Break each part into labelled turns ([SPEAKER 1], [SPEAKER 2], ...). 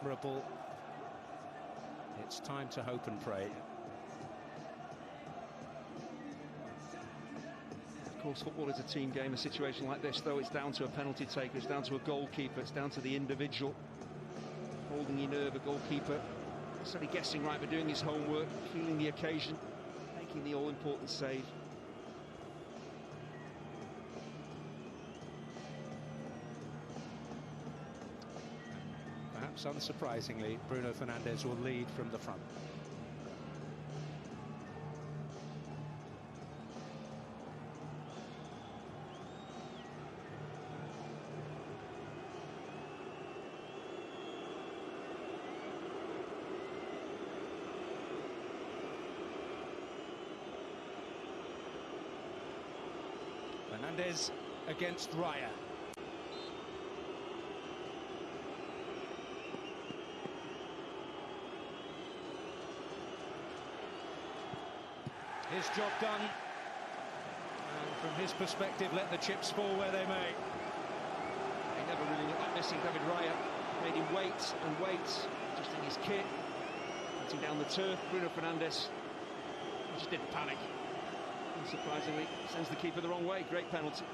[SPEAKER 1] admirable. It's time to hope and pray.
[SPEAKER 2] Of course, football is a team game. A situation like this, though, it's down to a penalty taker, it's down to a goalkeeper, it's down to the individual. Holding your nerve, a goalkeeper, not necessarily guessing right, but doing his homework, feeling the occasion, making the all-important save.
[SPEAKER 1] Perhaps unsurprisingly, Bruno Fernandes will lead from the front. Fernandes against Raya. His job done, and from his perspective, let the chips fall where they may.
[SPEAKER 2] He never really looked like missing David Raya. Made him wait and wait, just in his kit, hunting down the turf. Bruno Fernandes, he just didn't panic. Unsurprisingly, sends the keeper the wrong way. Great penalty.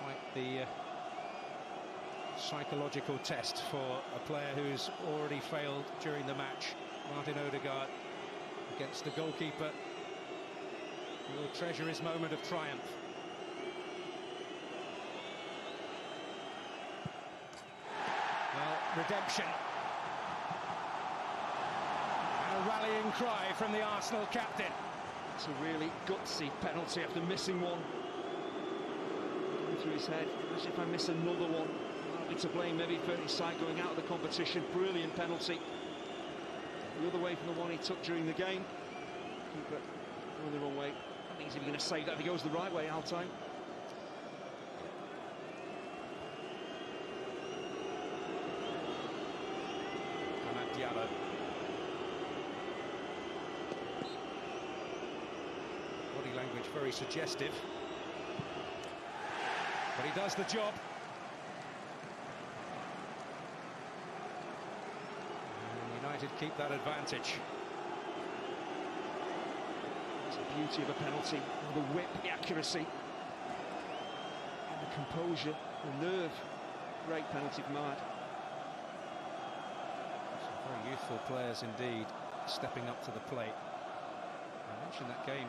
[SPEAKER 1] Quite the psychological test for a player who's already failed during the match. Martin Odegaard against the goalkeeper. He will treasure his moment of triumph. Well, redemption. And a rallying cry from the Arsenal captain.
[SPEAKER 2] It's a really gutsy penalty after missing one. Going through his head. Imagine if I miss another one. To blame maybe for his side going out of the competition. Brilliant penalty. The other way from the one he took during the game. Keeper going the wrong way. I don't think he's even going to save that if he goes the right way half time.
[SPEAKER 1] Amad Diallo. Body language very suggestive. But he does the job. United keep that advantage.
[SPEAKER 2] It's the beauty of a penalty. The whip, the accuracy, and the composure, the nerve. Great penalty from Ahmad.
[SPEAKER 1] Some very youthful players indeed, stepping up to the plate. I mentioned that game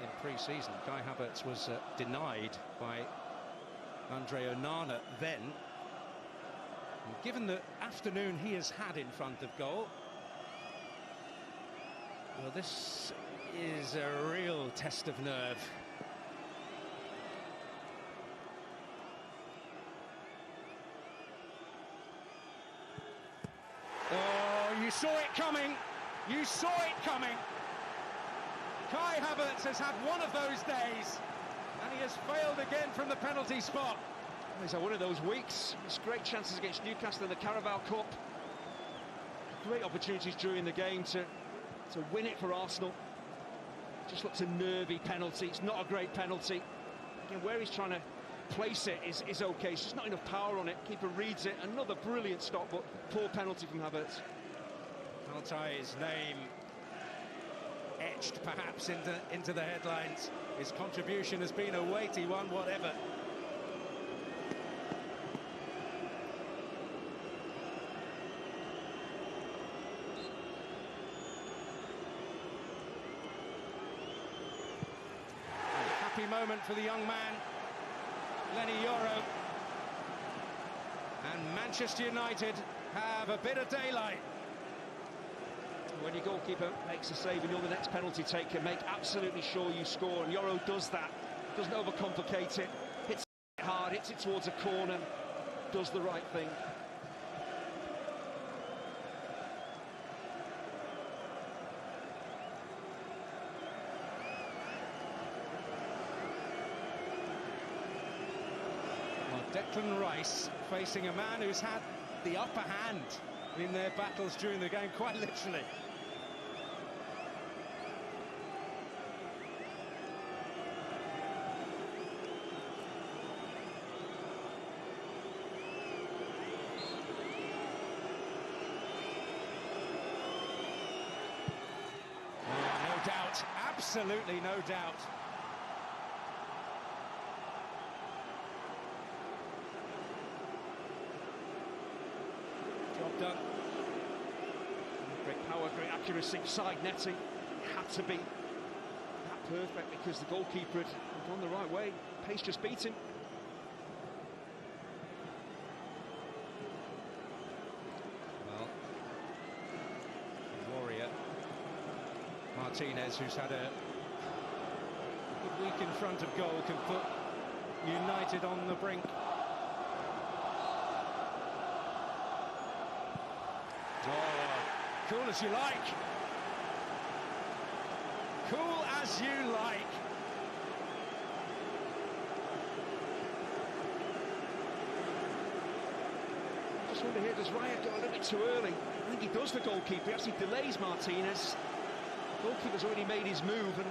[SPEAKER 1] in pre-season. Kai Havertz was denied by Andre Onana then. And given the afternoon he has had in front of goal, well, this is a real test of nerve. Oh, you saw it coming! You saw it coming! Kai Havertz has had one of those days, and he has failed again from the penalty spot.
[SPEAKER 2] He's had one of those weeks. It's great chances against Newcastle in the Carabao Cup. Great opportunities during the game to win it for Arsenal. Just looks a nervy penalty. It's not a great penalty. Again, where he's trying to place it is okay. It's just not enough power on it. Keeper reads it. Another brilliant stop, but poor penalty from Havertz.
[SPEAKER 1] Altay's name etched perhaps into the headlines. His contribution has been a weighty one, whatever. Happy moment for the young man, Lenny Yoro. And Manchester United have a bit of daylight.
[SPEAKER 2] When your goalkeeper makes a save and you're the next penalty taker, make absolutely sure you score, and Yoro does that. Doesn't overcomplicate it, hits it hard, hits it towards a corner, does the right thing.
[SPEAKER 1] Declan Rice facing a man who's had the upper hand in their battles during the game, quite literally. absolutely no doubt. Job done.
[SPEAKER 2] Great power, great accuracy, side netting. It had to be that perfect because the goalkeeper had gone the right way. Pace just beat him.
[SPEAKER 1] Well, warrior Martinez, who's had a good week in front of goal, can put United on the brink. Oh, cool as you like. Cool as you like.
[SPEAKER 2] Just wonder here, does Raya go a little bit too early? I think he does, the goalkeeper. He actually delays Martinez. The goalkeeper's already made his move and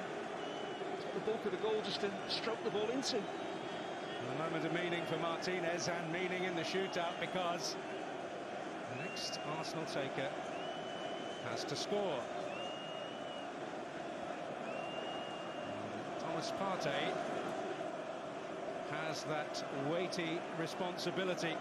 [SPEAKER 2] took the bulk of the goal just to stroke the ball into.
[SPEAKER 1] A moment of meaning for Martinez and meaning in the shootout, because the next Arsenal taker has to score. Thomas Partey has that weighty responsibility.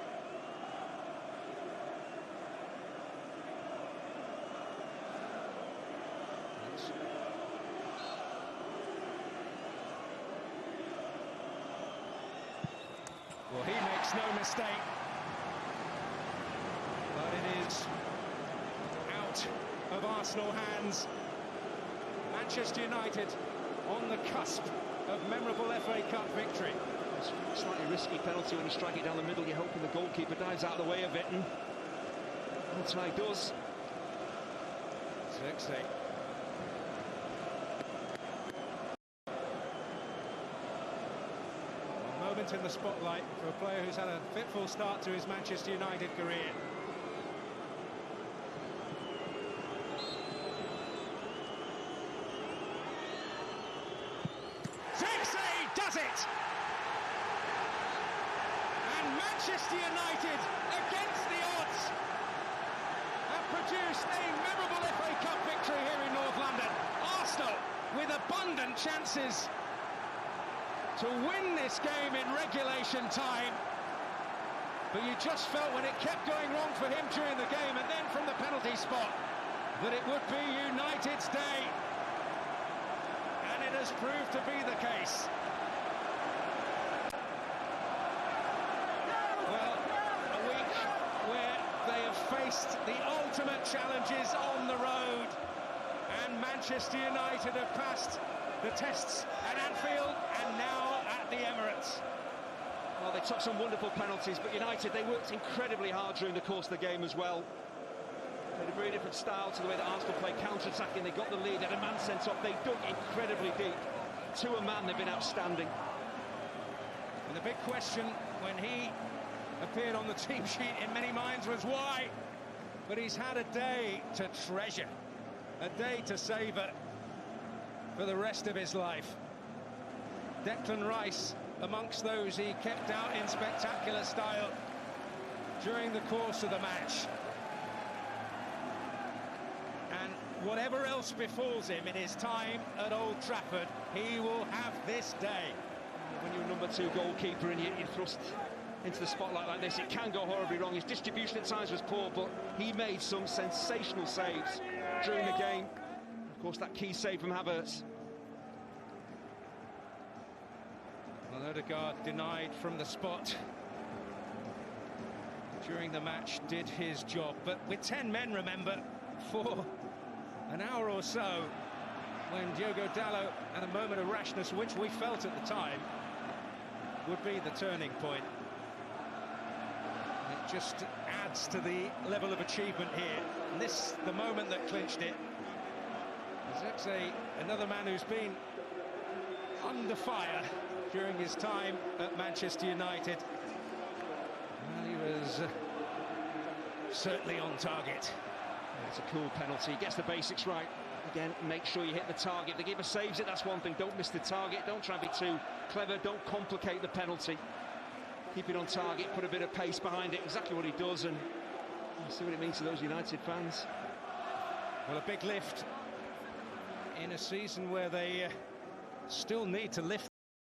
[SPEAKER 1] Well, he makes no mistake. But it is out of Arsenal hands. Manchester United on the cusp of memorable FA Cup victory.
[SPEAKER 2] It's a slightly risky penalty when you strike it down the middle. You're hoping the goalkeeper dives out of the way of it, and that's how he does.
[SPEAKER 1] 60. A moment in the spotlight for a player who's had a fitful start to his Manchester United career. Does it! And Manchester United, against the odds, have produced a memorable FA Cup victory here in North London. Arsenal with abundant chances to win this game in regulation time, but you just felt when it kept going wrong for him during the game and then from the penalty spot that it would be United's day, and it has proved to be the case. Faced the ultimate challenges on the road, and Manchester United have passed the tests at Anfield and now at the Emirates.
[SPEAKER 2] Well, they took some wonderful penalties, but United, they worked incredibly hard during the course of the game as well. They had a very different style to the way that Arsenal played, counter-attacking. They got the lead, had a man sent off, they dug incredibly deep. To a man, they've been outstanding.
[SPEAKER 1] And the big question when he appeared on the team sheet in many minds was why? But he's had a day to treasure, a day to savour for the rest of his life. Declan Rice amongst those he kept out in spectacular style during the course of the match. And whatever else befalls him in his time at Old Trafford, he will have this day.
[SPEAKER 2] When you're a number 2 goalkeeper and you're thrust into the spotlight like this, it can go horribly wrong. His distribution at times was poor, but he made some sensational saves during the game. Of course, that key save from Havertz.
[SPEAKER 1] Well, Odegaard denied from the spot during the match, did his job, but with 10 men, remember, for an hour or so, when Diogo Dalot had a moment of rashness, which we felt at the time would be the turning point. It just adds to the level of achievement here. And this, the moment that clinched it. Zirkzee, another man who's been under fire during his time at Manchester United. Well, he was certainly on target.
[SPEAKER 2] It's a cool penalty. He gets the basics right. Again, make sure you hit the target. The keeper saves it, that's one thing. Don't miss the target. Don't try to be too clever. Don't complicate the penalty. Keep it on target, put a bit of pace behind it. Exactly what he does, and you see what it means to those United fans.
[SPEAKER 1] Well, a big lift in a season where they still need to lift